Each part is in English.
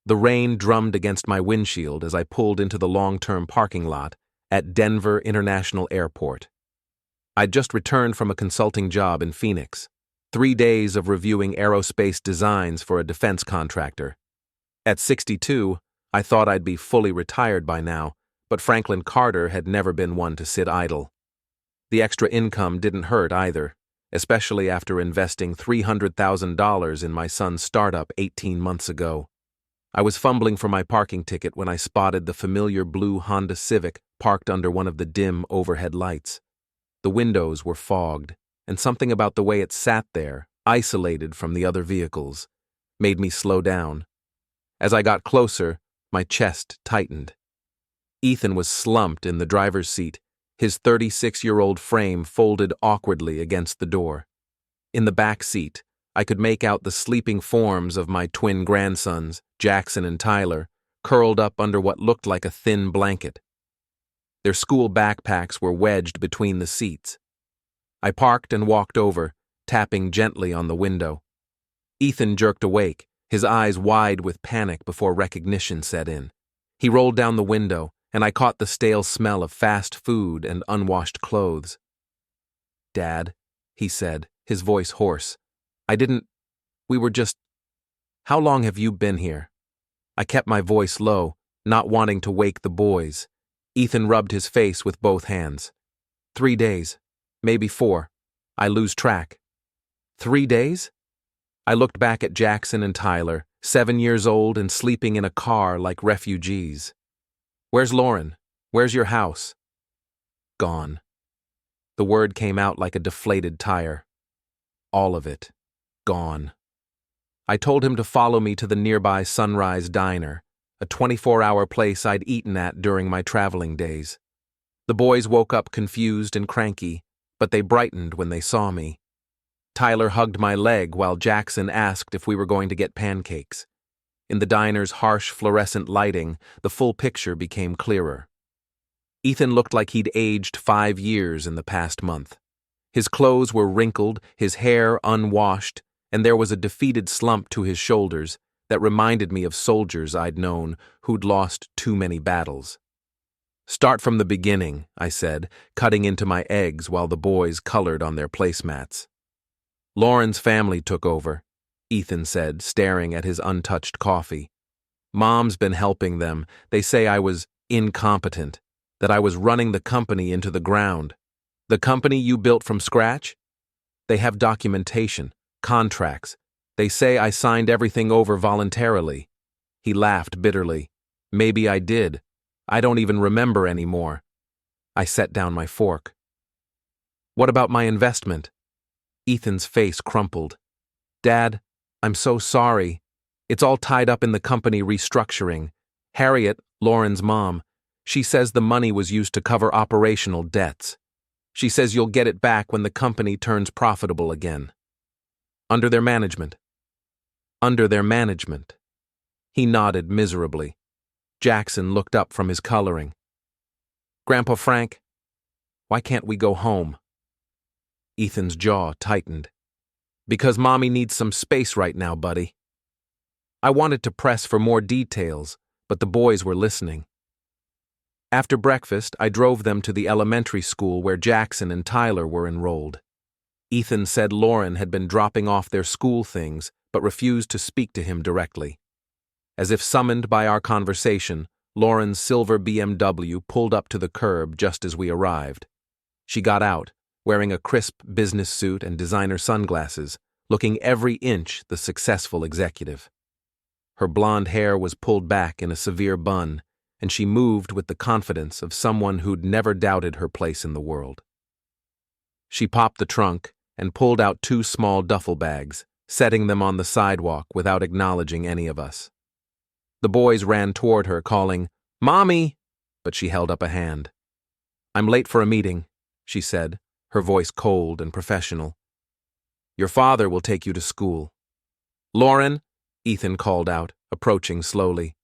The rain drummed against my windshield as I pulled into the long-term parking lot at Denver International Airport. I'd just returned from a consulting job in Phoenix, 3 days of reviewing aerospace designs for a defense contractor. At 62, I thought I'd be fully retired by now, but Franklin Carter had never been one to sit idle. The extra income didn't hurt either, especially after investing $300,000 in my son's startup 18 months ago. I was fumbling for my parking ticket when I spotted the familiar blue Honda Civic parked under one of the dim overhead lights. The windows were fogged, and something about the way it sat there, isolated from the other vehicles, made me slow down. As I got closer, my chest tightened. Ethan was slumped in the driver's seat, his 36-year-old frame folded awkwardly against the door. In the back seat, I could make out the sleeping forms of my twin grandsons, Jackson and Tyler, curled up under what looked like a thin blanket. Their school backpacks were wedged between the seats. I parked and walked over, tapping gently on the window. Ethan jerked awake, his eyes wide with panic before recognition set in. He rolled down the window, and I caught the stale smell of fast food and unwashed clothes. "Dad," he said, his voice hoarse. We were just... How long have you been here?" I kept my voice low, not wanting to wake the boys. Ethan rubbed his face with both hands. 3 days. Maybe 4. I lose track. 3 days? I looked back at Jackson and Tyler, 7 years old and sleeping in a car like refugees. "Where's Lauren? Where's your house?" "Gone." The word came out like a deflated tire. All of it. Gone. I told him to follow me to the nearby Sunrise Diner, a 24-hour place I'd eaten at during my traveling days. The boys woke up confused and cranky, but they brightened when they saw me. Tyler hugged my leg while Jackson asked if we were going to get pancakes. In the diner's harsh fluorescent lighting, the full picture became clearer. Ethan looked like he'd aged 5 years in the past month. His clothes were wrinkled, his hair unwashed, and there was a defeated slump to his shoulders that reminded me of soldiers I'd known who'd lost too many battles. "Start from the beginning," I said, cutting into my eggs while the boys colored on their placemats. "Lauren's family took over," Ethan said, staring at his untouched coffee. "Mom's been helping them. They say I was incompetent, that I was running the company into the ground. The company you built from scratch? They have documentation, contracts. They say I signed everything over voluntarily." He laughed bitterly. "Maybe I did. I don't even remember anymore." I set down my fork. "What about my investment?" Ethan's face crumpled. "Dad, I'm so sorry. It's all tied up in the company restructuring. Harriet, Lauren's mom, she says the money was used to cover operational debts. She says you'll get it back when the company turns profitable again." "Under their management?" "Under their management." He nodded miserably. Jackson looked up from his coloring. "Grandpa Frank, why can't we go home?" Ethan's jaw tightened. "Because Mommy needs some space right now, buddy." I wanted to press for more details, but the boys were listening. After breakfast, I drove them to the elementary school where Jackson and Tyler were enrolled. Ethan said Lauren had been dropping off their school things, but refused to speak to him directly. As if summoned by our conversation, Lauren's silver BMW pulled up to the curb just as we arrived. She got out, wearing a crisp business suit and designer sunglasses, looking every inch the successful executive. Her blonde hair was pulled back in a severe bun, and she moved with the confidence of someone who'd never doubted her place in the world. She popped the trunk and pulled out 2 small duffel bags, setting them on the sidewalk without acknowledging any of us. The boys ran toward her, calling, "Mommy!" but she held up a hand. "I'm late for a meeting," she said, her voice cold and professional. "Your father will take you to school." "Lauren," Ethan called out, approaching slowly.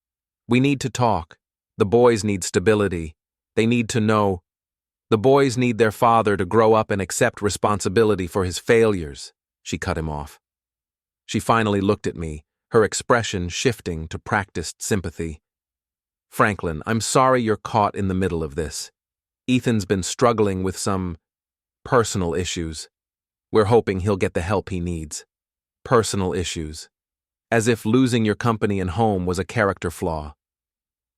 "We need to talk. The boys need stability. They need to know. The boys need their father to grow up and accept responsibility for his failures." She cut him off. She finally looked at me, her expression shifting to practiced sympathy. "Franklin, I'm sorry you're caught in the middle of this. Ethan's been struggling with some personal issues. We're hoping he'll get the help he needs." Personal issues. As if losing your company and home was a character flaw.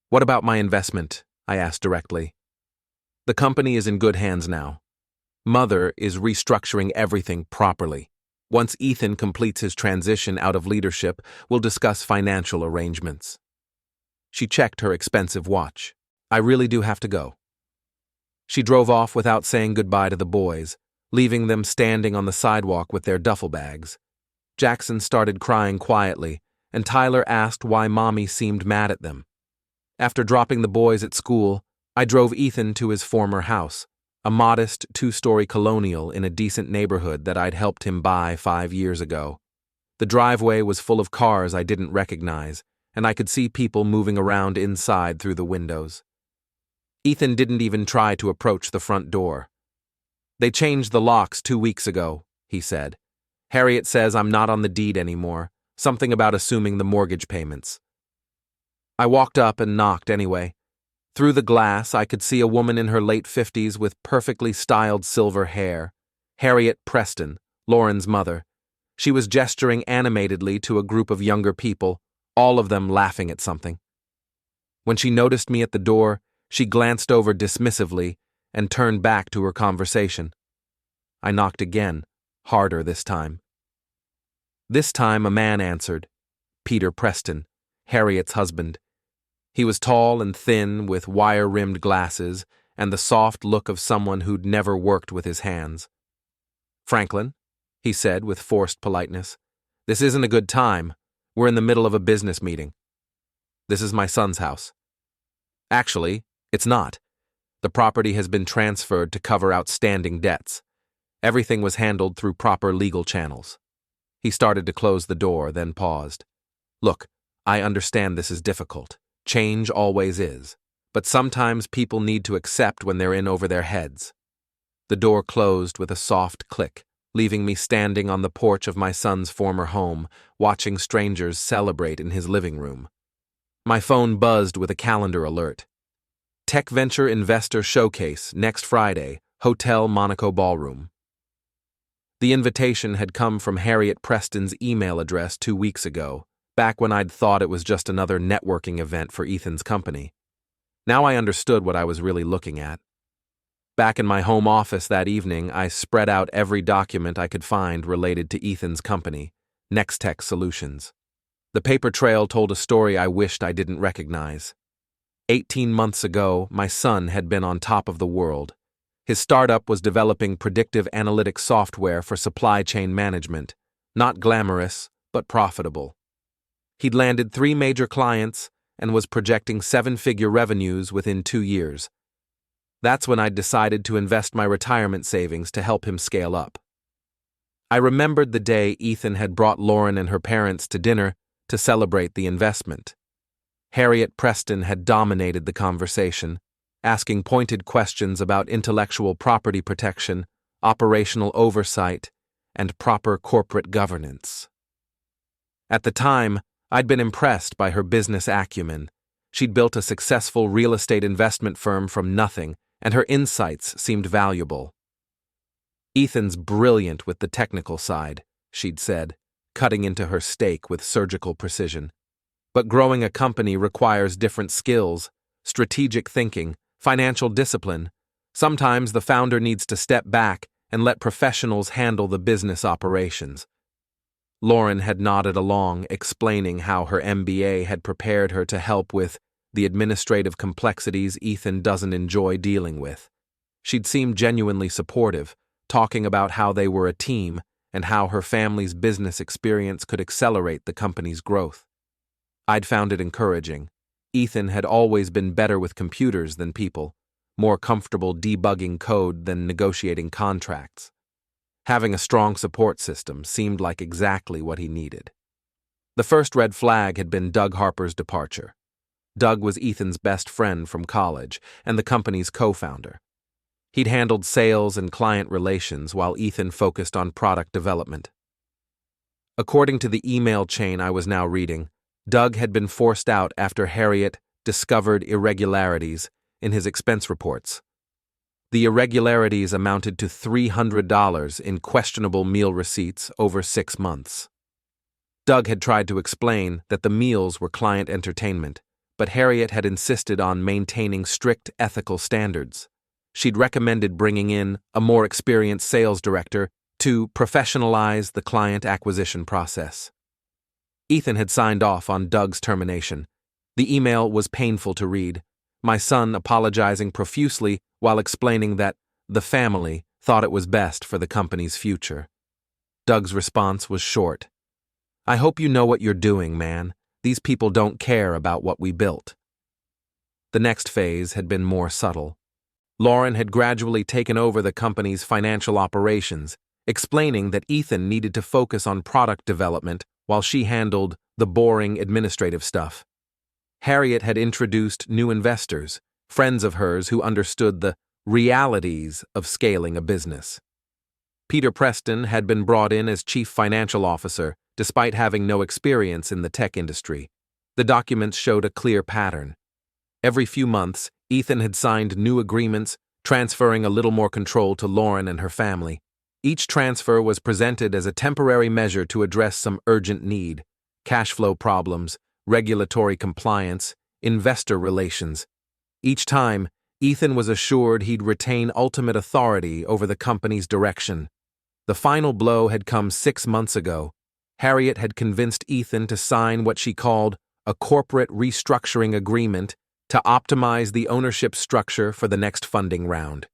"What about my investment?" I asked directly. "The company is in good hands now. Mother is restructuring everything properly. Once Ethan completes his transition out of leadership, we'll discuss financial arrangements." She checked her expensive watch. "I really do have to go." She drove off without saying goodbye to the boys, leaving them standing on the sidewalk with their duffel bags. Jackson started crying quietly, and Tyler asked why Mommy seemed mad at them. After dropping the boys at school, I drove Ethan to his former house, a modest 2-story colonial in a decent neighborhood that I'd helped him buy 5 years ago. The driveway was full of cars I didn't recognize, and I could see people moving around inside through the windows. Ethan didn't even try to approach the front door. "They changed the locks 2 weeks ago," he said. "Harriet says I'm not on the deed anymore, something about assuming the mortgage payments." I walked up and knocked anyway. Through the glass, I could see a woman in her late 50s with perfectly styled silver hair, Harriet Preston, Lauren's mother. She was gesturing animatedly to a group of younger people, all of them laughing at something. When she noticed me at the door, she glanced over dismissively and turned back to her conversation. I knocked again, harder this time. This time a man answered, Peter Preston, Harriet's husband. He was tall and thin with wire-rimmed glasses and the soft look of someone who'd never worked with his hands. "Franklin," he said with forced politeness, "this isn't a good time. We're in the middle of a business meeting. This is my son's house." "Actually, it's not. The property has been transferred to cover outstanding debts. Everything was handled through proper legal channels." He started to close the door, then paused. "Look, I understand this is difficult. Change always is. But sometimes people need to accept when they're in over their heads." The door closed with a soft click, leaving me standing on the porch of my son's former home, watching strangers celebrate in his living room. My phone buzzed with a calendar alert. Tech Venture Investor Showcase next Friday, Hotel Monaco Ballroom. The invitation had come from Harriet Preston's email address 2 weeks ago, back when I'd thought it was just another networking event for Ethan's company. Now I understood what I was really looking at. Back in my home office that evening, I spread out every document I could find related to Ethan's company, NexTech Solutions. The paper trail told a story I wished I didn't recognize. 18 months ago, my son had been on top of the world. His startup was developing predictive analytics software for supply chain management, not glamorous, but profitable. He'd landed 3 major clients and was projecting 7-figure revenues within 2 years. That's when I'd decided to invest my retirement savings to help him scale up. I remembered the day Ethan had brought Lauren and her parents to dinner to celebrate the investment. Harriet Preston had dominated the conversation, asking pointed questions about intellectual property protection, operational oversight, and proper corporate governance. At the time, I'd been impressed by her business acumen. She'd built a successful real estate investment firm from nothing, and her insights seemed valuable. "Ethan's brilliant with the technical side," she'd said, cutting into her steak with surgical precision. "But growing a company requires different skills, strategic thinking, financial discipline. Sometimes the founder needs to step back and let professionals handle the business operations." Lauren had nodded along, explaining how her MBA had prepared her to help with the administrative complexities Ethan doesn't enjoy dealing with. She'd seemed genuinely supportive, talking about how they were a team and how her family's business experience could accelerate the company's growth. I'd found it encouraging. Ethan had always been better with computers than people, more comfortable debugging code than negotiating contracts. Having a strong support system seemed like exactly what he needed. The first red flag had been Doug Harper's departure. Doug was Ethan's best friend from college and the company's co-founder. He'd handled sales and client relations while Ethan focused on product development. According to the email chain I was now reading, Doug had been forced out after Harriet discovered irregularities in his expense reports. The irregularities amounted to $300 in questionable meal receipts over 6 months. Doug had tried to explain that the meals were client entertainment, but Harriet had insisted on maintaining strict ethical standards. She'd recommended bringing in a more experienced sales director to professionalize the client acquisition process. Ethan had signed off on Doug's termination. The email was painful to read, my son apologizing profusely while explaining that the family thought it was best for the company's future. Doug's response was short. "I hope you know what you're doing, man. These people don't care about what we built." The next phase had been more subtle. Lauren had gradually taken over the company's financial operations, explaining that Ethan needed to focus on product development while she handled the boring administrative stuff. Harriet had introduced new investors, friends of hers who understood the realities of scaling a business. Peter Preston had been brought in as chief financial officer, despite having no experience in the tech industry. The documents showed a clear pattern. Every few months, Ethan had signed new agreements, transferring a little more control to Lauren and her family. Each transfer was presented as a temporary measure to address some urgent need: cash flow problems, regulatory compliance, investor relations. Each time, Ethan was assured he'd retain ultimate authority over the company's direction. The final blow had come 6 months ago. Harriet had convinced Ethan to sign what she called a corporate restructuring agreement to optimize the ownership structure for the next funding round.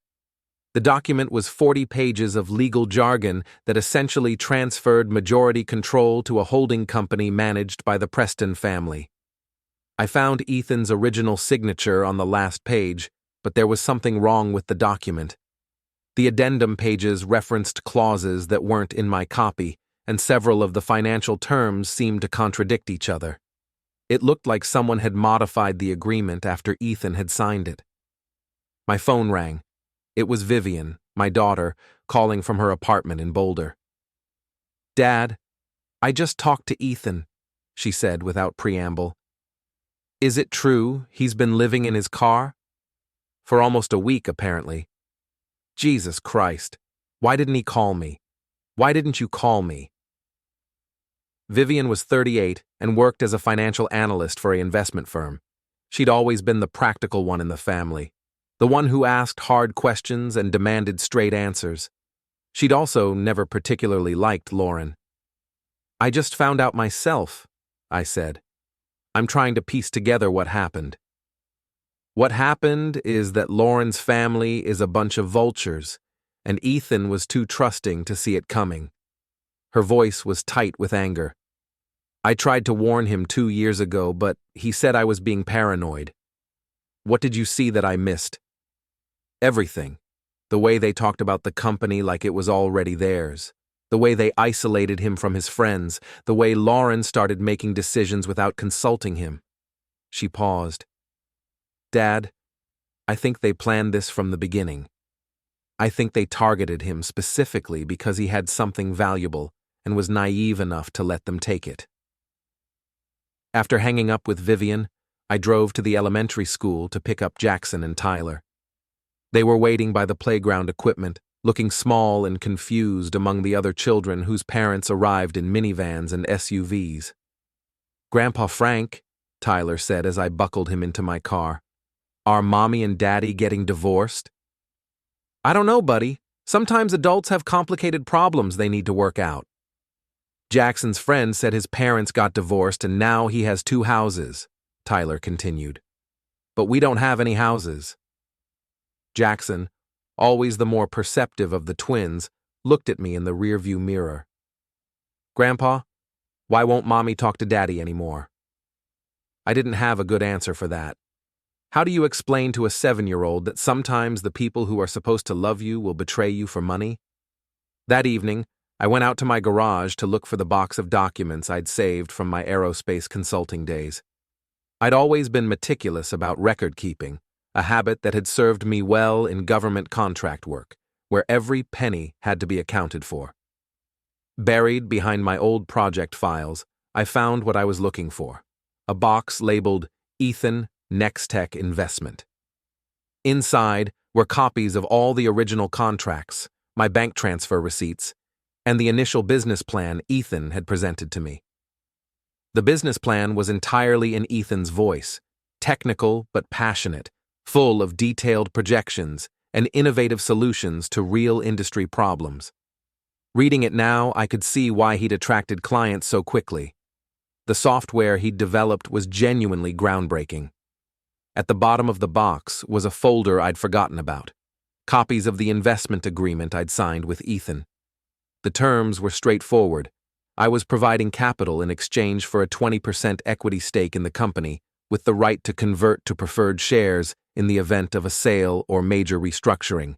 The document was 40 pages of legal jargon that essentially transferred majority control to a holding company managed by the Preston family. I found Ethan's original signature on the last page, but there was something wrong with the document. The addendum pages referenced clauses that weren't in my copy, and several of the financial terms seemed to contradict each other. It looked like someone had modified the agreement after Ethan had signed it. My phone rang. It was Vivian, my daughter, calling from her apartment in Boulder. "Dad, I just talked to Ethan," she said without preamble. "Is it true he's been living in his car?" "For almost a week, apparently." "Jesus Christ. Why didn't he call me? Why didn't you call me?" Vivian was 38 and worked as a financial analyst for an investment firm. She'd always been the practical one in the family, the one who asked hard questions and demanded straight answers. She'd also never particularly liked Lauren. "I just found out myself," I said. "I'm trying to piece together what happened." "What happened is that Lauren's family is a bunch of vultures, and Ethan was too trusting to see it coming." Her voice was tight with anger. "I tried to warn him 2 years ago, but he said I was being paranoid." "What did you see that I missed?" "Everything. The way they talked about the company like it was already theirs. The way they isolated him from his friends. The way Lauren started making decisions without consulting him." She paused. "Dad, I think they planned this from the beginning. I think they targeted him specifically because he had something valuable and was naive enough to let them take it." After hanging up with Vivian, I drove to the elementary school to pick up Jackson and Tyler. They were waiting by the playground equipment, looking small and confused among the other children whose parents arrived in minivans and SUVs. "Grandpa Frank," Tyler said as I buckled him into my car, "are Mommy and Daddy getting divorced?" "I don't know, buddy. Sometimes adults have complicated problems they need to work out." "Jackson's friend said his parents got divorced and now he has 2 houses," Tyler continued. "But we don't have any houses." Jackson, always the more perceptive of the twins, looked at me in the rearview mirror. "Grandpa, why won't Mommy talk to Daddy anymore?" I didn't have a good answer for that. How do you explain to a 7-year-old that sometimes the people who are supposed to love you will betray you for money? That evening, I went out to my garage to look for the box of documents I'd saved from my aerospace consulting days. I'd always been meticulous about record keeping, a habit that had served me well in government contract work, where every penny had to be accounted for. Buried behind my old project files, I found what I was looking for: a box labeled Ethan NexTech Investment. Inside were copies of all the original contracts, my bank transfer receipts, and the initial business plan Ethan had presented to me. The business plan was entirely in Ethan's voice, technical but passionate, full of detailed projections and innovative solutions to real industry problems. Reading it now, I could see why he'd attracted clients so quickly. The software he'd developed was genuinely groundbreaking. At the bottom of the box was a folder I'd forgotten about, copies of the investment agreement I'd signed with Ethan. The terms were straightforward. I was providing capital in exchange for a 20% equity stake in the company, with the right to convert to preferred shares in the event of a sale or major restructuring.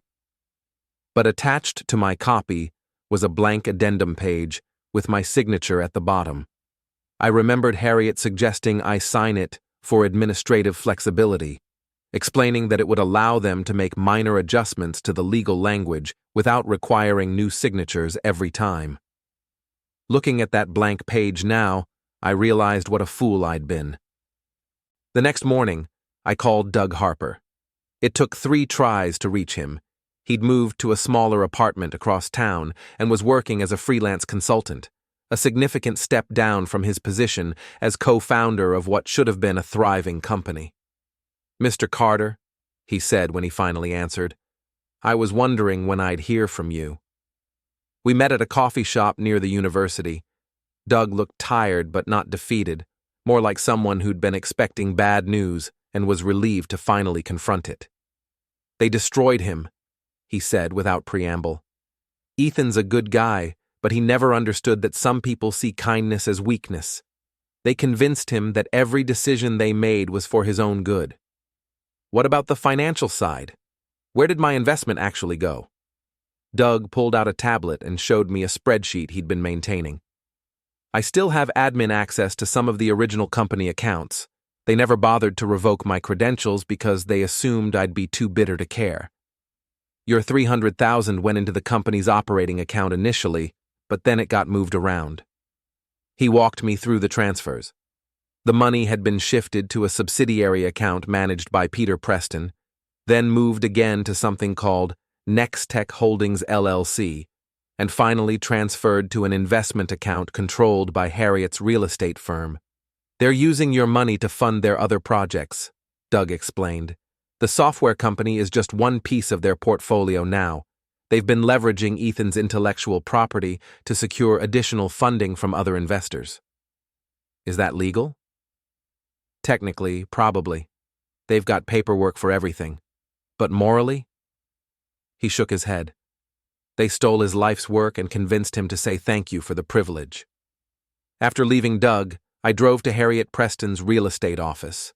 But attached to my copy was a blank addendum page with my signature at the bottom. I remembered Harriet suggesting I sign it for administrative flexibility, explaining that it would allow them to make minor adjustments to the legal language without requiring new signatures every time. Looking at that blank page now, I realized what a fool I'd been. The next morning, I called Doug Harper. It took 3 tries to reach him. He'd moved to a smaller apartment across town and was working as a freelance consultant, a significant step down from his position as co-founder of what should have been a thriving company. "Mr. Carter," he said when he finally answered, "I was wondering when I'd hear from you." We met at a coffee shop near the university. Doug looked tired but not defeated, more like someone who'd been expecting bad news and was relieved to finally confront it. "They destroyed him," he said without preamble. "Ethan's a good guy, but he never understood that some people see kindness as weakness. They convinced him that every decision they made was for his own good." "What about the financial side? Where did my investment actually go?" Doug pulled out a tablet and showed me a spreadsheet he'd been maintaining. "I still have admin access to some of the original company accounts. They never bothered to revoke my credentials because they assumed I'd be too bitter to care. Your $300,000 went into the company's operating account initially, but then it got moved around." He walked me through the transfers. The money had been shifted to a subsidiary account managed by Harriet Preston, then moved again to something called NexTech Holdings LLC, and finally transferred to an investment account controlled by Harriet's real estate firm. "They're using your money to fund their other projects," Doug explained. "The software company is just one piece of their portfolio now. They've been leveraging Ethan's intellectual property to secure additional funding from other investors." "Is that legal?" "Technically, probably. They've got paperwork for everything. But morally?" He shook his head. "They stole his life's work and convinced him to say thank you for the privilege." After leaving Doug, I drove to Harriet Preston's real estate office.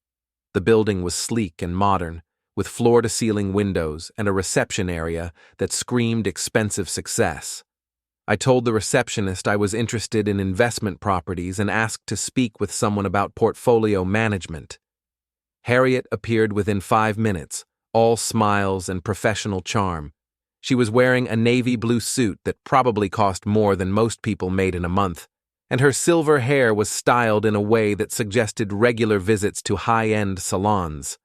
The building was sleek and modern, with floor-to-ceiling windows and a reception area that screamed expensive success. I told the receptionist I was interested in investment properties and asked to speak with someone about portfolio management. Harriet appeared within 5 minutes, all smiles and professional charm. She was wearing a navy blue suit that probably cost more than most people made in a month, and her silver hair was styled in a way that suggested regular visits to high-end salons.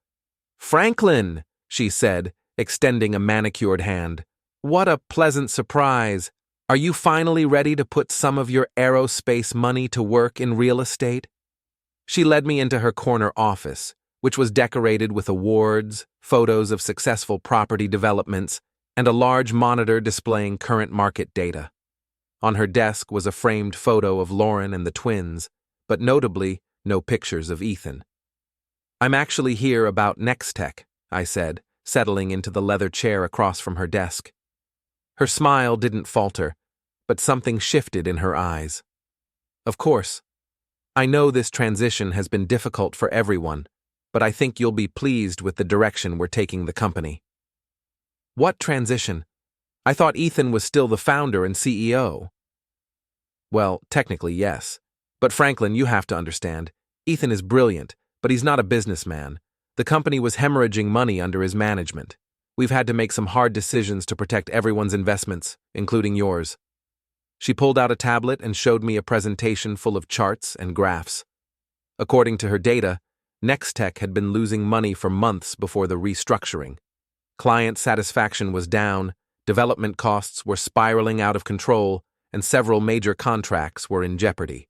"Franklin," she said, extending a manicured hand. "What a pleasant surprise. Are you finally ready to put some of your aerospace money to work in real estate?" She led me into her corner office, which was decorated with awards, photos of successful property developments, and a large monitor displaying current market data. On her desk was a framed photo of Lauren and the twins, but notably, no pictures of Ethan. "I'm actually here about NexTech," I said, settling into the leather chair across from her desk. Her smile didn't falter, but something shifted in her eyes. "Of course. I know this transition has been difficult for everyone, but I think you'll be pleased with the direction we're taking the company." "What transition? I thought Ethan was still the founder and CEO." "Well, technically, yes. But Franklin, you have to understand, Ethan is brilliant, but he's not a businessman. The company was hemorrhaging money under his management. We've had to make some hard decisions to protect everyone's investments, including yours." She pulled out a tablet and showed me a presentation full of charts and graphs. According to her data, NexTech had been losing money for months before the restructuring. Client satisfaction was down, development costs were spiraling out of control, and several major contracts were in jeopardy.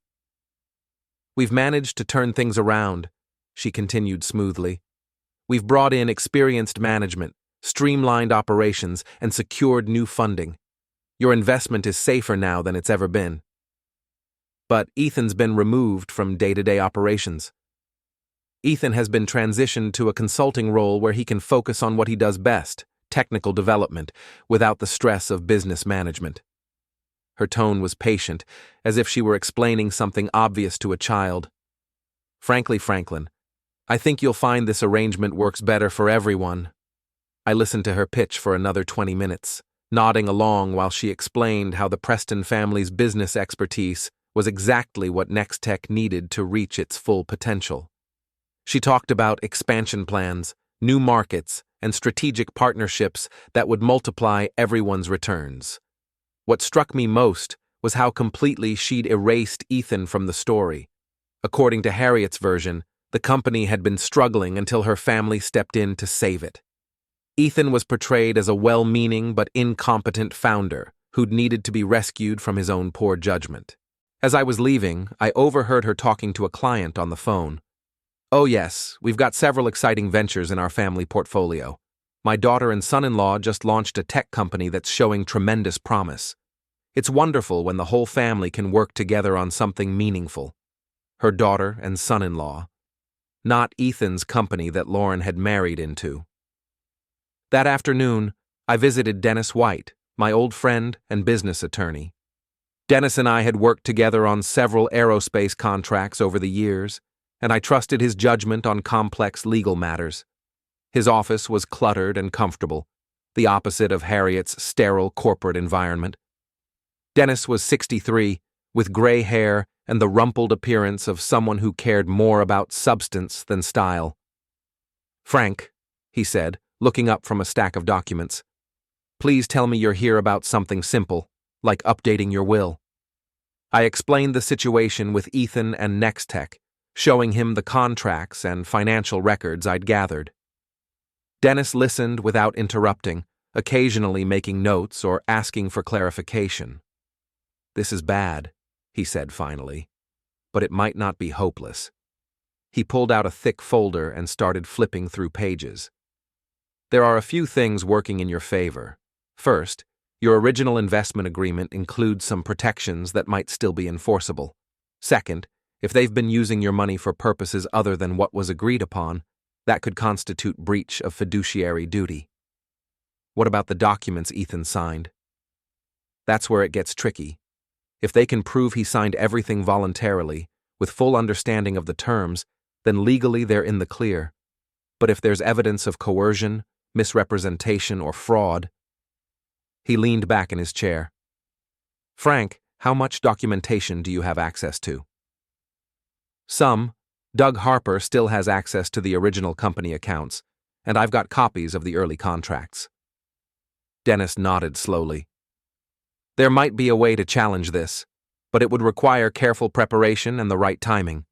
"We've managed to turn things around," she continued smoothly. "We've brought in experienced management, streamlined operations, and secured new funding. Your investment is safer now than it's ever been. But Ethan's been removed from day-to-day operations. Ethan has been transitioned to a consulting role where he can focus on what he does best, technical development, without the stress of business management." Her tone was patient, as if she were explaining something obvious to a child. "Frankly, Franklin, I think you'll find this arrangement works better for everyone." I listened to her pitch for another 20 minutes, nodding along while she explained how the Preston family's business expertise was exactly what NexTech needed to reach its full potential. She talked about expansion plans, new markets, and strategic partnerships that would multiply everyone's returns. What struck me most was how completely she'd erased Ethan from the story. According to Harriet's version, the company had been struggling until her family stepped in to save it. Ethan was portrayed as a well-meaning but incompetent founder who'd needed to be rescued from his own poor judgment. As I was leaving, I overheard her talking to a client on the phone. "Oh yes, we've got several exciting ventures in our family portfolio. My daughter and son-in-law just launched a tech company that's showing tremendous promise. It's wonderful when the whole family can work together on something meaningful." Her daughter and son-in-law. Not Ethan's company that Lauren had married into. That afternoon, I visited Dennis White, my old friend and business attorney. Dennis and I had worked together on several aerospace contracts over the years, and I trusted his judgment on complex legal matters. His office was cluttered and comfortable, the opposite of Harriet's sterile corporate environment. Dennis was 63, with gray hair and the rumpled appearance of someone who cared more about substance than style. "Frank," he said, looking up from a stack of documents, "please tell me you're here about something simple, like updating your will." I explained the situation with Ethan and NexTech, showing him the contracts and financial records I'd gathered. Dennis listened without interrupting, occasionally making notes or asking for clarification. "This is bad," he said finally, "but it might not be hopeless." He pulled out a thick folder and started flipping through pages. "There are a few things working in your favor. First, your original investment agreement includes some protections that might still be enforceable. Second, if they've been using your money for purposes other than what was agreed upon, that could constitute breach of fiduciary duty." "What about the documents Ethan signed?" "That's where it gets tricky. If they can prove he signed everything voluntarily, with full understanding of the terms, then legally they're in the clear. But if there's evidence of coercion, misrepresentation, or fraud..." He leaned back in his chair. "Frank, how much documentation do you have access to?" "Some. Doug Harper still has access to the original company accounts, and I've got copies of the early contracts." Dennis nodded slowly. "There might be a way to challenge this, but it would require careful preparation and the right timing.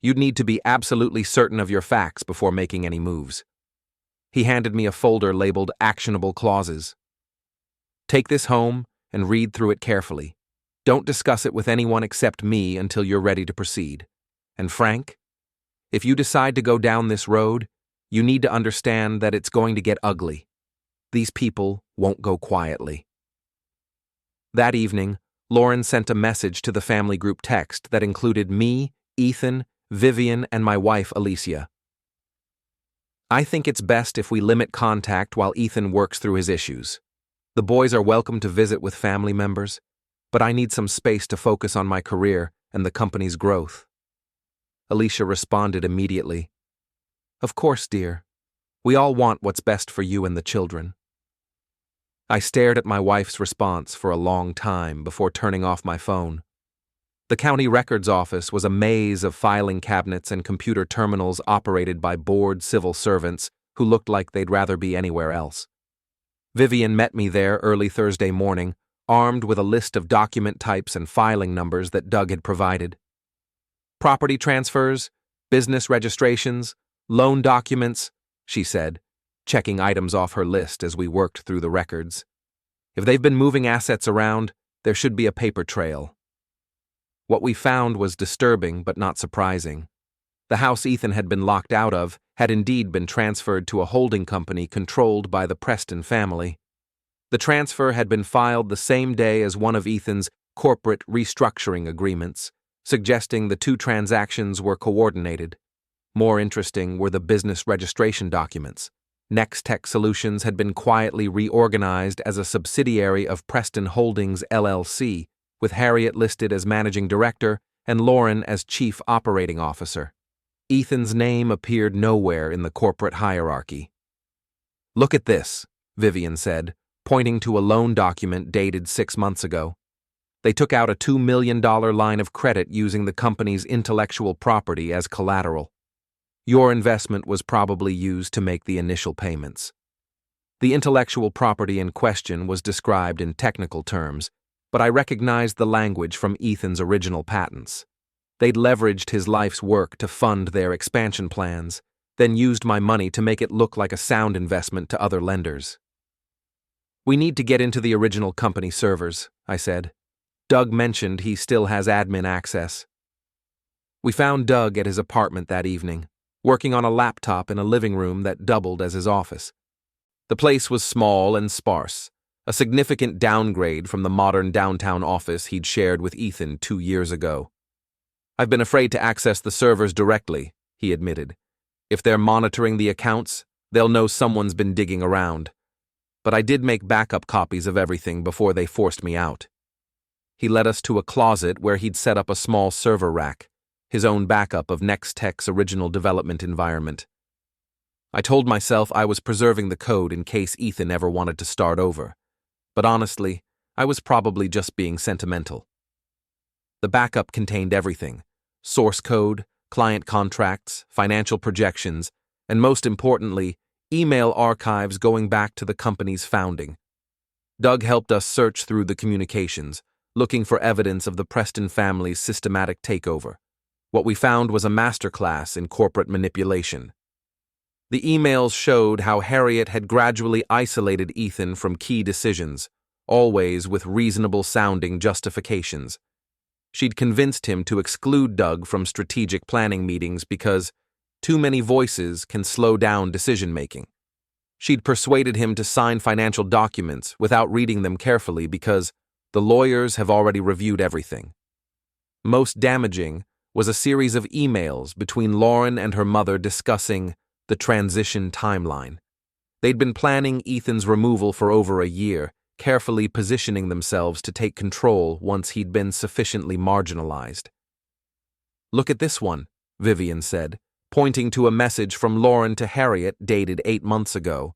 You'd need to be absolutely certain of your facts before making any moves." He handed me a folder labeled Actionable Clauses. "Take this home and read through it carefully. Don't discuss it with anyone except me until you're ready to proceed. And Frank, if you decide to go down this road, you need to understand that it's going to get ugly. These people won't go quietly." That evening, Lauren sent a message to the family group text that included me, Ethan, Vivian, and my wife, Alicia. "I think it's best if we limit contact while Ethan works through his issues. The boys are welcome to visit with family members, but I need some space to focus on my career and the company's growth." Alicia responded immediately. "Of course, dear. We all want what's best for you and the children." I stared at my wife's response for a long time before turning off my phone. The county records office was a maze of filing cabinets and computer terminals operated by bored civil servants who looked like they'd rather be anywhere else. Vivian met me there early Thursday morning, armed with a list of document types and filing numbers that Doug had provided. Property transfers, business registrations, loan documents, she said, checking items off her list as we worked through the records. If they've been moving assets around, there should be a paper trail. What we found was disturbing but not surprising. The house Ethan had been locked out of had indeed been transferred to a holding company controlled by the Preston family. The transfer had been filed the same day as one of Ethan's corporate restructuring agreements, suggesting the two transactions were coordinated. More interesting were the business registration documents. NexTech Solutions had been quietly reorganized as a subsidiary of Preston Holdings LLC, with Harriet listed as managing director and Lauren as chief operating officer. Ethan's name appeared nowhere in the corporate hierarchy. "Look at this," Vivian said, pointing to a loan document dated 6 months ago. They took out a $2 million line of credit using the company's intellectual property as collateral. Your investment was probably used to make the initial payments. The intellectual property in question was described in technical terms, but I recognized the language from Ethan's original patents. They'd leveraged his life's work to fund their expansion plans, then used my money to make it look like a sound investment to other lenders. "We need to get into the original company servers," I said. Doug mentioned he still has admin access. We found Doug at his apartment that evening, working on a laptop in a living room that doubled as his office. The place was small and sparse, a significant downgrade from the modern downtown office he'd shared with Ethan 2 years ago. "I've been afraid to access the servers directly," he admitted. "If they're monitoring the accounts, they'll know someone's been digging around. But I did make backup copies of everything before they forced me out." He led us to a closet where he'd set up a small server rack, his own backup of NexTech's original development environment. I told myself I was preserving the code in case Ethan ever wanted to start over, but honestly, I was probably just being sentimental. The backup contained everything: source code, client contracts, financial projections, and most importantly, email archives going back to the company's founding. Doug helped us search through the communications, looking for evidence of the Preston family's systematic takeover. What we found was a masterclass in corporate manipulation. The emails showed how Harriet had gradually isolated Ethan from key decisions, always with reasonable-sounding justifications. She'd convinced him to exclude Doug from strategic planning meetings because too many voices can slow down decision-making. She'd persuaded him to sign financial documents without reading them carefully because the lawyers have already reviewed everything. Most damaging was a series of emails between Lauren and her mother discussing the transition timeline. They'd been planning Ethan's removal for over a year, carefully positioning themselves to take control once he'd been sufficiently marginalized. "Look at this one," Vivian said, pointing to a message from Lauren to Harriet dated 8 months ago.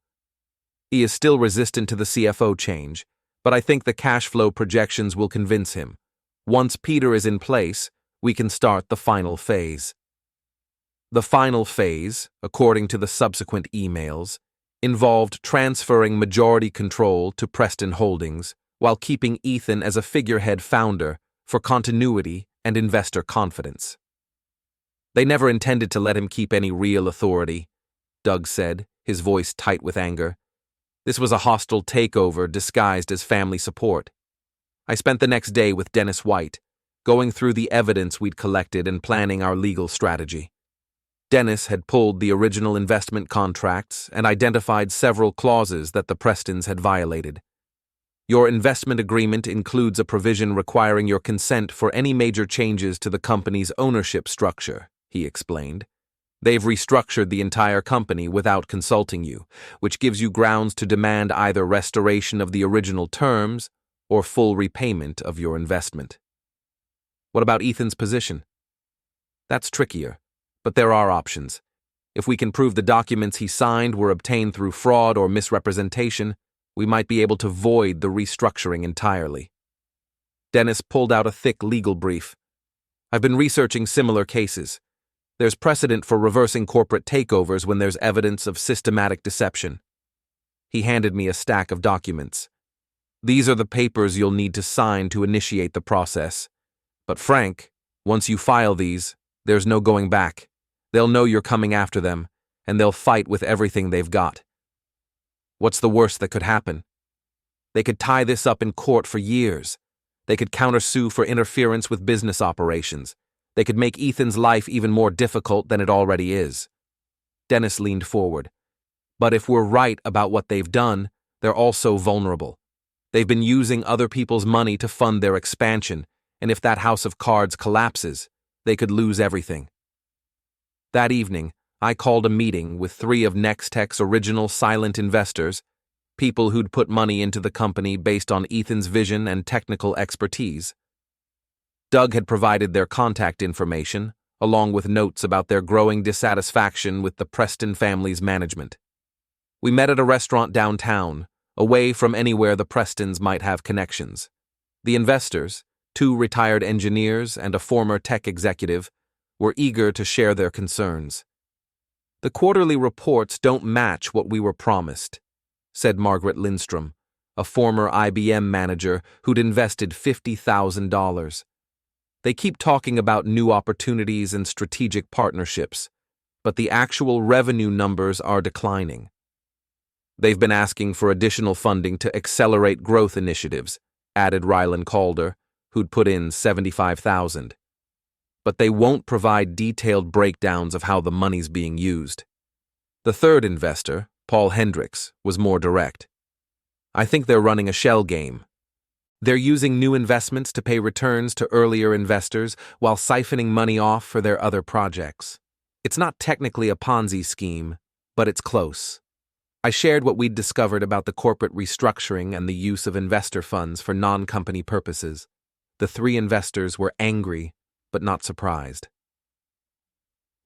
"He is still resistant to the CFO change, but I think the cash flow projections will convince him. Once Peter is in place, we can start the final phase." The final phase, according to the subsequent emails, involved transferring majority control to Preston Holdings while keeping Ethan as a figurehead founder for continuity and investor confidence. "They never intended to let him keep any real authority," Doug said, his voice tight with anger. "This was a hostile takeover disguised as family support." I spent the next day with Dennis White, going through the evidence we'd collected and planning our legal strategy. Dennis had pulled the original investment contracts and identified several clauses that the Prestons had violated. "Your investment agreement includes a provision requiring your consent for any major changes to the company's ownership structure," he explained. "They've restructured the entire company without consulting you, which gives you grounds to demand either restoration of the original terms or full repayment of your investment." "What about Ethan's position?" "That's trickier. But there are options. If we can prove the documents he signed were obtained through fraud or misrepresentation, we might be able to void the restructuring entirely." Dennis pulled out a thick legal brief. "I've been researching similar cases. There's precedent for reversing corporate takeovers when there's evidence of systematic deception." He handed me a stack of documents. These are the papers you'll need to sign to initiate the process. But Frank, once you file these, there's no going back. They'll know you're coming after them, and they'll fight with everything they've got. What's the worst that could happen? They could tie this up in court for years. They could countersue for interference with business operations. They could make Ethan's life even more difficult than it already is. Dennis leaned forward. But if we're right about what they've done, they're also vulnerable. They've been using other people's money to fund their expansion, and if that house of cards collapses, they could lose everything. That evening, I called a meeting with 3 of NexTech's original silent investors, people who'd put money into the company based on Ethan's vision and technical expertise. Doug had provided their contact information, along with notes about their growing dissatisfaction with the Preston family's management. We met at a restaurant downtown, away from anywhere the Prestons might have connections. The investors, 2 retired engineers and a former tech executive, were eager to share their concerns. "The quarterly reports don't match what we were promised," said Margaret Lindstrom, a former IBM manager who'd invested $50,000. "They keep talking about new opportunities and strategic partnerships, but the actual revenue numbers are declining. They've been asking for additional funding to accelerate growth initiatives," added Rylan Calder, who'd put in $75,000. "But they won't provide detailed breakdowns of how the money's being used." The third investor, Paul Hendricks, was more direct. "I think they're running a shell game. They're using new investments to pay returns to earlier investors while siphoning money off for their other projects. It's not technically a Ponzi scheme, but it's close." I shared what we'd discovered about the corporate restructuring and the use of investor funds for non-company purposes. The 3 investors were angry, but not surprised.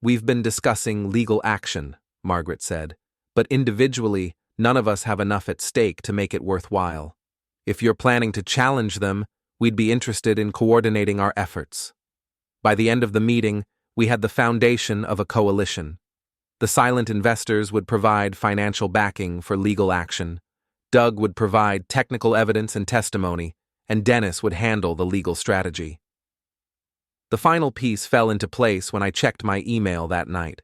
"We've been discussing legal action," Margaret said, "but individually, none of us have enough at stake to make it worthwhile. If you're planning to challenge them, we'd be interested in coordinating our efforts." By the end of the meeting, we had the foundation of a coalition. The silent investors would provide financial backing for legal action, Doug would provide technical evidence and testimony, and Dennis would handle the legal strategy. The final piece fell into place when I checked my email that night.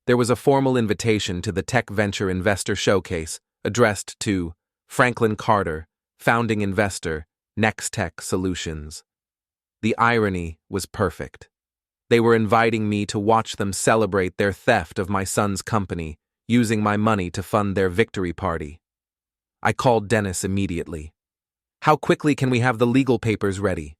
There was a formal invitation to the Tech Venture Investor Showcase addressed to Franklin Carter, founding investor, NexTech Solutions. The irony was perfect. They were inviting me to watch them celebrate their theft of my son's company, using my money to fund their victory party. I called Dennis immediately. "How quickly can we have the legal papers ready?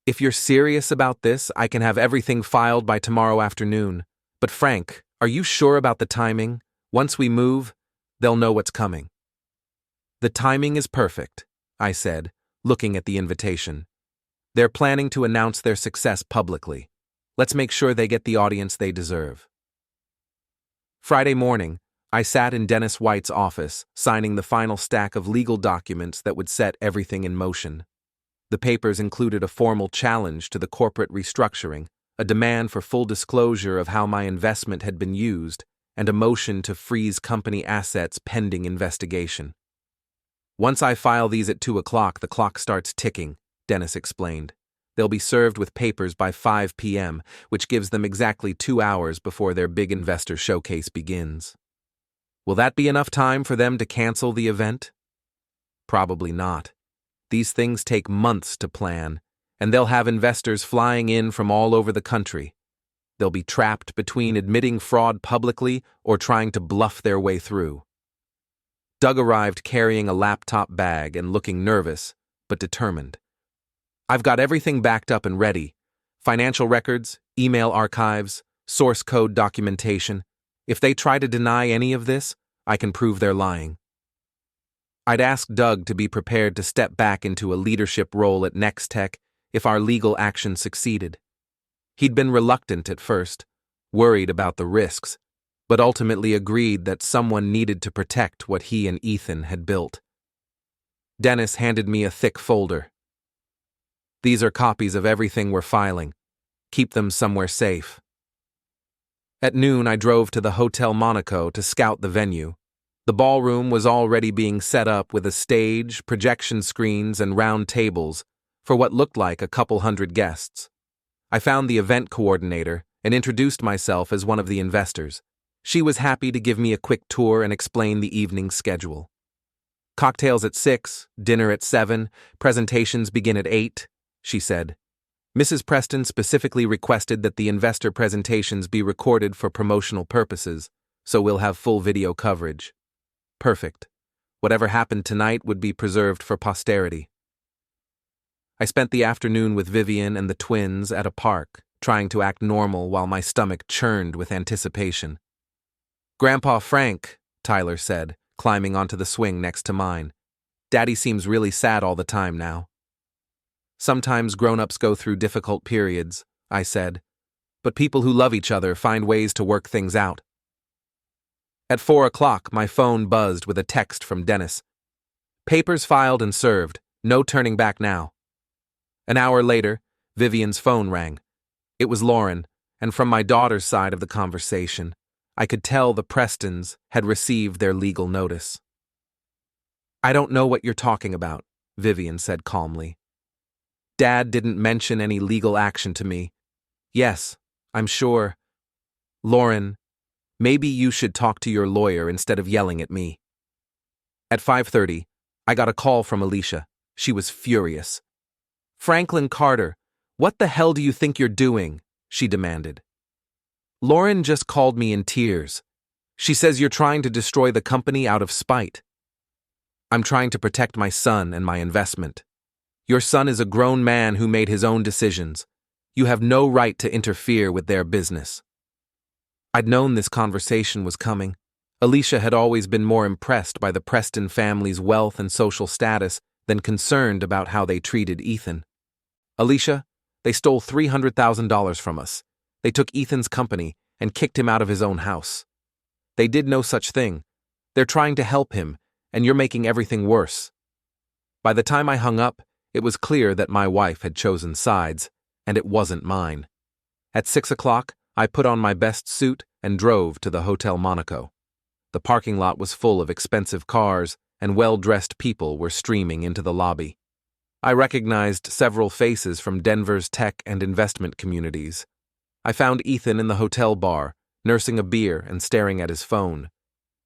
If you're serious about this, I can have everything filed by tomorrow afternoon. But Frank, are you sure about the timing? Once we move, they'll know what's coming." "The timing is perfect," I said, looking at the invitation. "They're planning to announce their success publicly. Let's make sure they get the audience they deserve." Friday morning, I sat in Dennis White's office, signing the final stack of legal documents that would set everything in motion. The papers included a formal challenge to the corporate restructuring, a demand for full disclosure of how my investment had been used, and a motion to freeze company assets pending investigation. "Once I file these at 2 o'clock, the clock starts ticking," Dennis explained. "They'll be served with papers by 5 p.m., which gives them exactly 2 hours before their big investor showcase begins." "Will that be enough time for them to cancel the event?" "Probably not. These things take months to plan, and they'll have investors flying in from all over the country. They'll be trapped between admitting fraud publicly or trying to bluff their way through." Doug arrived carrying a laptop bag and looking nervous, but determined. "I've got everything backed up and ready. Financial records, email archives, source code documentation. If they try to deny any of this, I can prove they're lying." I'd asked Doug to be prepared to step back into a leadership role at NexTech if our legal action succeeded. He'd been reluctant at first, worried about the risks, but ultimately agreed that someone needed to protect what he and Ethan had built. Dennis handed me a thick folder. "These are copies of everything we're filing. Keep them somewhere safe." At noon, I drove to the Hotel Monaco to scout the venue. The ballroom was already being set up with a stage, projection screens, and round tables for what looked like a couple hundred guests. I found the event coordinator and introduced myself as one of the investors. She was happy to give me a quick tour and explain the evening's schedule. Cocktails at 6, dinner at 7, presentations begin at 8, she said. Mrs. Preston specifically requested that the investor presentations be recorded for promotional purposes, so we'll have full video coverage. Perfect. Whatever happened tonight would be preserved for posterity. I spent the afternoon with Vivian and the twins at a park, trying to act normal while my stomach churned with anticipation. "Grandpa Frank," Tyler said, climbing onto the swing next to mine. "Daddy seems really sad all the time now." "Sometimes grown-ups go through difficult periods," I said, "but people who love each other find ways to work things out." At 4 o'clock, my phone buzzed with a text from Dennis. "Papers filed and served. No turning back now." An hour later, Vivian's phone rang. It was Lauren, and from my daughter's side of the conversation, I could tell the Prestons had received their legal notice. "I don't know what you're talking about," Vivian said calmly. "Dad didn't mention any legal action to me." "Yes, I'm sure." "Lauren, maybe you should talk to your lawyer instead of yelling at me." At 5:30, I got a call from Alicia. She was furious. "Franklin Carter, what the hell do you think you're doing?" she demanded. "Lauren just called me in tears. She says you're trying to destroy the company out of spite." "I'm trying to protect my son and my investment. Your son is a grown man who made his own decisions. You have no right to interfere with their business." I'd known this conversation was coming. Alicia had always been more impressed by the Preston family's wealth and social status than concerned about how they treated Ethan. "Alicia, they stole $300,000 from us. They took Ethan's company and kicked him out of his own house. They did no such thing. They're trying to help him, and you're making everything worse." By the time I hung up, it was clear that my wife had chosen sides, and it wasn't mine. At 6 o'clock, I put on my best suit and drove to the Hotel Monaco. The parking lot was full of expensive cars, and well-dressed people were streaming into the lobby. I recognized several faces from Denver's tech and investment communities. I found Ethan in the hotel bar, nursing a beer and staring at his phone.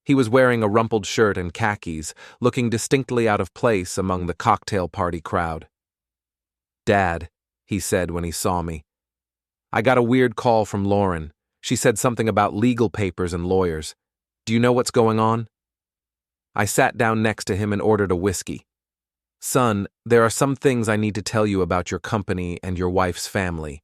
He was wearing a rumpled shirt and khakis, looking distinctly out of place among the cocktail party crowd. "Dad," he said when he saw me. "I got a weird call from Lauren. She said something about legal papers and lawyers. Do you know what's going on?" I sat down next to him and ordered a whiskey. "Son, there are some things I need to tell you about your company and your wife's family."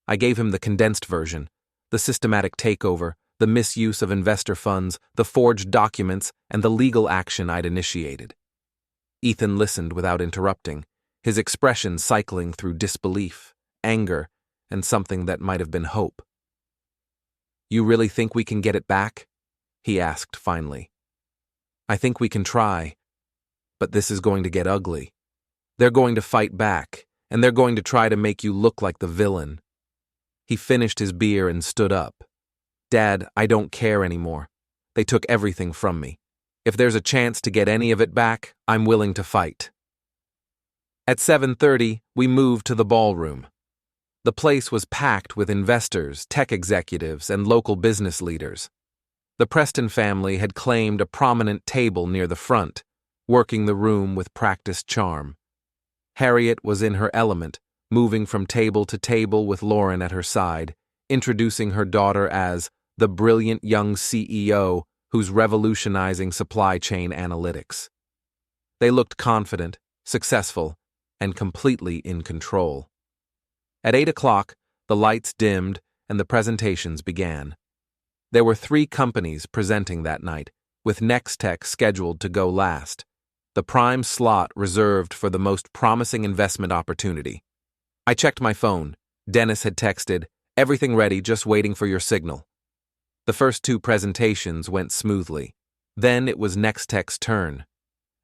I gave him the condensed version, the systematic takeover, the misuse of investor funds, the forged documents, and the legal action I'd initiated. Ethan listened without interrupting, his expression cycling through disbelief, anger, and something that might have been hope. "You really think we can get it back?" he asked finally. "I think we can try. But this is going to get ugly. They're going to fight back, and they're going to try to make you look like the villain." He finished his beer and stood up. "Dad, I don't care anymore. They took everything from me. If there's a chance to get any of it back, I'm willing to fight." At 7:30, we moved to the ballroom. The place was packed with investors, tech executives, and local business leaders. The Preston family had claimed a prominent table near the front, working the room with practiced charm. Harriet was in her element, moving from table to table with Lauren at her side, introducing her daughter as the brilliant young CEO who's revolutionizing supply chain analytics. They looked confident, successful, and completely in control. At 8 o'clock, the lights dimmed and the presentations began. There were 3 companies presenting that night, with NexTech scheduled to go last, the prime slot reserved for the most promising investment opportunity. I checked my phone. Dennis had texted, "Everything ready, just waiting for your signal." The first 2 presentations went smoothly. Then it was NexTech's turn.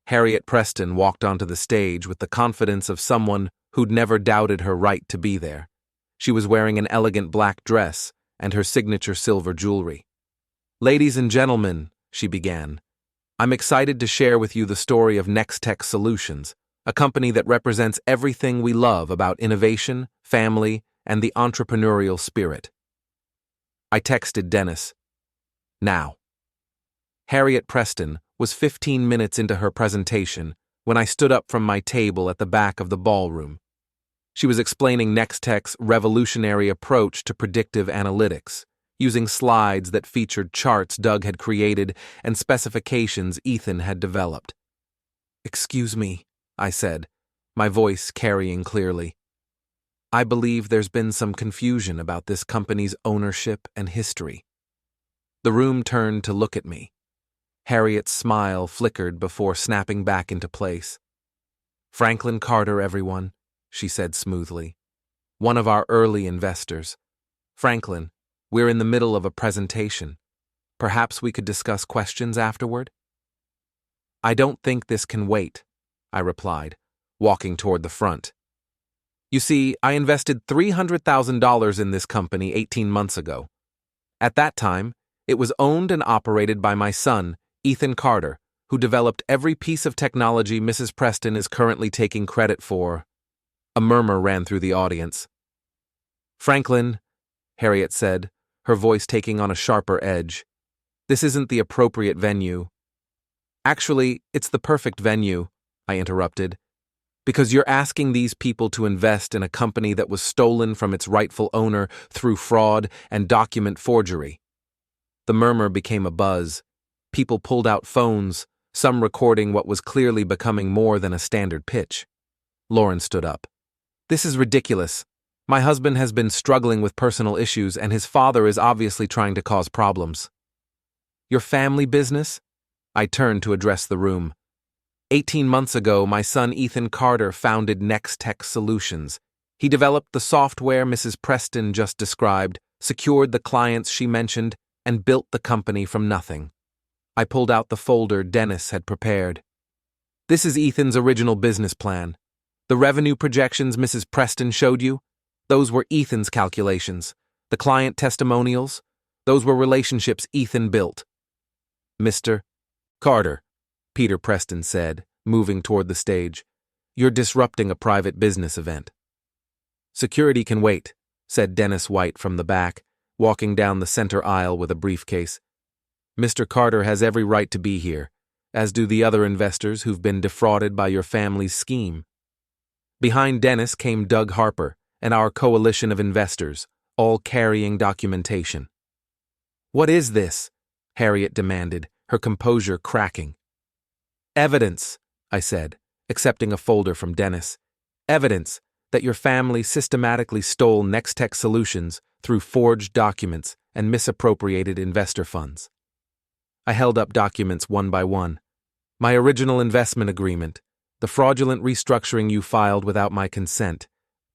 Harriet Preston walked onto the stage with the confidence of someone who'd never doubted her right to be there. She was wearing an elegant black dress and her signature silver jewelry. "Ladies and gentlemen," she began, I'm excited to share with you the story of NexTech Solutions, a company that represents everything we love about innovation, family, and the entrepreneurial spirit. I texted Dennis. Now. Harriet Preston was 15 minutes into her presentation when I stood up from my table at the back of the ballroom. She was explaining NexTech's revolutionary approach to predictive analytics, using slides that featured charts Doug had created and specifications Ethan had developed. "Excuse me," I said, my voice carrying clearly. "I believe there's been some confusion about this company's ownership and history." The room turned to look at me. Harriet's smile flickered before snapping back into place. "Franklin Carter, everyone," she said smoothly. "One of our early investors. Franklin, we're in the middle of a presentation. Perhaps we could discuss questions afterward?" "I don't think this can wait," I replied, walking toward the front. "You see, I invested $300,000 in this company 18 months ago. At that time, it was owned and operated by my son, Ethan Carter, who developed every piece of technology Mrs. Preston is currently taking credit for." A murmur ran through the audience. "Franklin," Harriet said, her voice taking on a sharper edge, "this isn't the appropriate venue." "Actually, it's the perfect venue," I interrupted, "because you're asking these people to invest in a company that was stolen from its rightful owner through fraud and document forgery." The murmur became a buzz. People pulled out phones, some recording what was clearly becoming more than a standard pitch. Lauren stood up. "This is ridiculous. My husband has been struggling with personal issues, and his father is obviously trying to cause problems." "Your family business?" I turned to address the room. 18 months ago, my son Ethan Carter founded NexTech Solutions. He developed the software Mrs. Preston just described, secured the clients she mentioned, and built the company from nothing. I pulled out the folder Dennis had prepared. "This is Ethan's original business plan. The revenue projections Mrs. Preston showed you, those were Ethan's calculations. The client testimonials, those were relationships Ethan built." "Mr. Carter," Peter Preston said, moving toward the stage, "you're disrupting a private business event." "Security can wait," said Dennis White from the back, walking down the center aisle with a briefcase. "Mr. Carter has every right to be here, as do the other investors who've been defrauded by your family's scheme." Behind Dennis came Doug Harper and our coalition of investors, all carrying documentation. "What is this?" Harriet demanded, her composure cracking. "Evidence," I said, accepting a folder from Dennis. "Evidence that your family systematically stole NexTech Solutions through forged documents and misappropriated investor funds." I held up documents one by one. "My original investment agreement, the fraudulent restructuring you filed without my consent,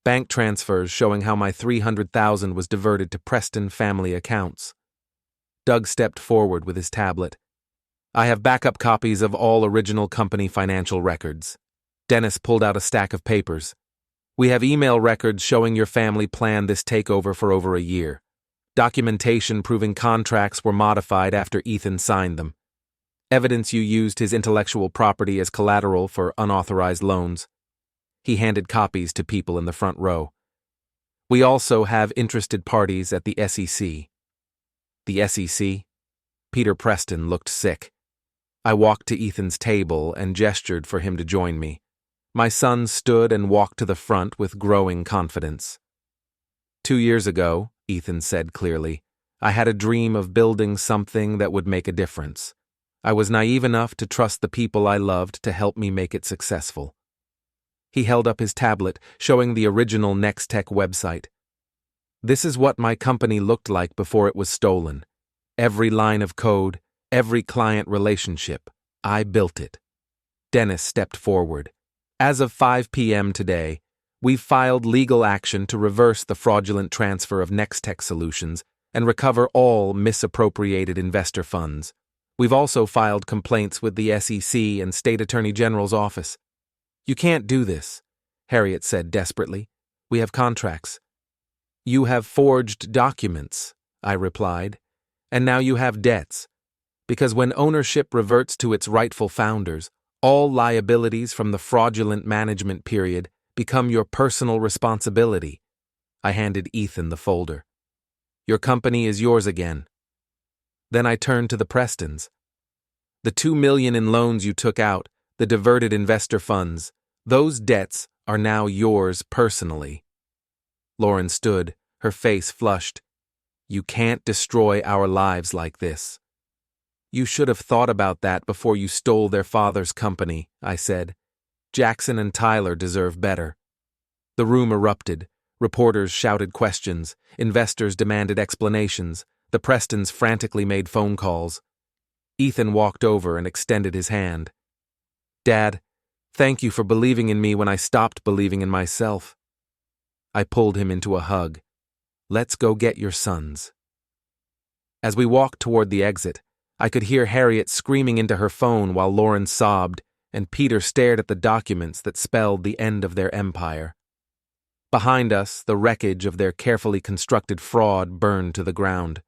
bank transfers showing how my $300,000 was diverted to Preston family accounts." Doug stepped forward with his tablet. "I have backup copies of all original company financial records." Dennis pulled out a stack of papers. "We have email records showing your family planned this takeover for over a year. Documentation proving contracts were modified after Ethan signed them. Evidence you used his intellectual property as collateral for unauthorized loans." He handed copies to people in the front row. "We also have interested parties at the SEC." "The SEC?" Peter Preston looked sick. I walked to Ethan's table and gestured for him to join me. My son stood and walked to the front with growing confidence. "2 years ago," Ethan said clearly, "I had a dream of building something that would make a difference. I was naive enough to trust the people I loved to help me make it successful." He held up his tablet, showing the original NexTech website. "This is what my company looked like before it was stolen. Every line of code, every client relationship. I built it." Dennis stepped forward. "As of 5 p.m. today, we've filed legal action to reverse the fraudulent transfer of NexTech Solutions and recover all misappropriated investor funds. We've also filed complaints with the SEC and State Attorney General's office." "You can't do this," Harriet said desperately. "We have contracts." "You have forged documents," I replied, "and now you have debts. Because when ownership reverts to its rightful founders, all liabilities from the fraudulent management period become your personal responsibility. I handed Ethan the folder. Your company is yours again. Then I turned to the Prestons. The $2 million in loans you took out, the diverted investor funds, those debts are now yours personally. Lauren stood, her face flushed. You can't destroy our lives like this. You should have thought about that before you stole their father's company, I said. Jackson and Tyler deserve better. The room erupted. Reporters shouted questions. Investors demanded explanations. The Prestons frantically made phone calls. Ethan walked over and extended his hand. Dad, thank you for believing in me when I stopped believing in myself. I pulled him into a hug. Let's go get your sons. As we walked toward the exit, I could hear Harriet screaming into her phone while Lauren sobbed, and Peter stared at the documents that spelled the end of their empire. Behind us, the wreckage of their carefully constructed fraud burned to the ground.